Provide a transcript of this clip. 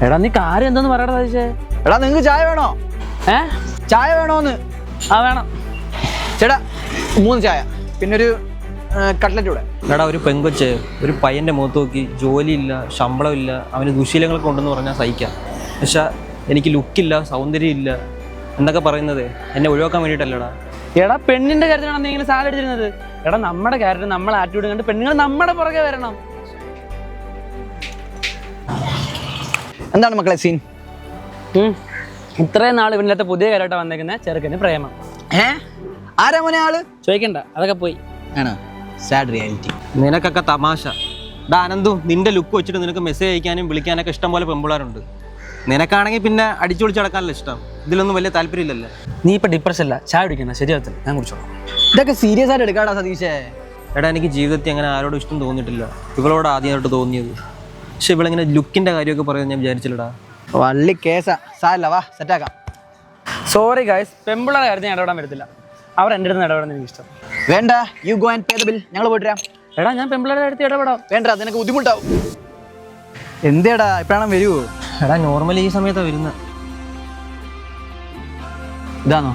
എടാ നീ കാര്യം എന്തെന്ന് പറയടാ സതീഷേ? എടാ നിങ്ങൾക്ക് ചായ വേണോ? ചായ വേണോന്ന്? ആ വേണം ചേട്ടാ 3 ചായ പിന്നെ ഒരു കട്ട്ലറ്റ് കൂടെ. എടാ ഒരു പെങ്കൊച്ച് ഒരു പയ്യൻ്റെ മുഖത്ത് നോക്കി ജോലിയില്ല ശമ്പളമില്ല അവന് ദുശീലങ്ങളൊക്കെ ഉണ്ടെന്ന് പറഞ്ഞാൽ സഹിക്കാം. പക്ഷെ എനിക്ക് ലുക്കില്ല സൗന്ദര്യമില്ല എന്നൊക്കെ പറയുന്നത് എന്നെ ഒഴിവാക്കാൻ വേണ്ടിയിട്ടല്ലടാ. എടാ പെണ്ണിന്റെ കാര്യത്തിലാണ് നീ ഇങ്ങനെ സാല അടിച്ചിരുന്നത്. എടാ നമ്മുടെ കാര്യത്തിൽ നമ്മളെ ആറ്റിറ്റ്യൂഡ് കണ്ട് പെണ്ണുങ്ങൾ നമ്മുടെ പുറകെ വരണം. എന്താണ് മക്കളെ സീൻ? ഇത്രയും നാൾ ഇവനിലത്തെ പുതിയ കാര്യമായിട്ട് വന്നേക്കുന്ന ചെറുക്കന് പ്രേമം. ആരാ മോനെ ആള്? ചോദിക്കണ്ട, അതൊക്കെ പോയി. ആണ് സാഡ് റിയാലിറ്റി. നിനക്കൊക്കെ തമാശ. ഡാ അനന്തു, നിന്റെ ലുക്ക് വെച്ചിട്ട് നിനക്ക് മെസ്സേജ് അയക്കാനും വിളിക്കാനൊക്കെ ഇഷ്ടം പോലെ പെമ്പിളാരുണ്ട്. നിനക്കാണെങ്കിൽ പിന്നെ അടിച്ചു പൊളിച്ച് നടക്കാനല്ല ഇഷ്ടം. ഇതിലൊന്നും വലിയ താല്പര്യമില്ലല്ലോ. നീ ഇപ്പൊ ഡിപ്രഷൻ അല്ല, ചായ കുടിക്കണ്ട, ശരിയാകത്തില്ല, ഞാൻ കുടിച്ചോളാം. ഇതൊക്കെ സീരിയസ് ആയിട്ട് എടുക്കാടാ സതീഷേ. എടാ എനിക്ക് ജീവിതത്തിൽ അങ്ങനെ ആരോടും ഇഷ്ടം തോന്നിയിട്ടില്ല. ഇവളോട് ആദ്യമായിട്ട് തോന്നിയത്. പക്ഷെ ഇവളിങ്ങനെ ലുക്കിൻ്റെ കാര്യമൊക്കെ പറയുന്നത് ഞാൻ വിചാരിച്ചില്ലടാ. വള്ളി കേസാ. സാരല്ല, വാ സെറ്റാക്കാം. സോറി ഗൈസ്, പെമ്പിളയുടെ കാര്യത്തിൽ ഞാൻ ഇടപെടാൻ പറ്റത്തില്ല. അവർ എൻ്റെ അടുത്ത് ഇടപെടുന്ന എനിക്ക് ഇഷ്ടം. വേണ്ട, you go and pay the bill. ഞങ്ങൾ പോയിട്ട് വരാം. എടാ ഞാൻ പെമ്പിളയുടെ കാര്യത്തിൽ ഇടപെടാം. വേണ്ട, നിനക്ക് ബുദ്ധിമുട്ടാവും. എന്തേടാ ഇപ്പഴാണ് വരുവോ? എടാ നോർമലി ഈ സമയത്താണ് വരുന്നത്. ഇതാണോ?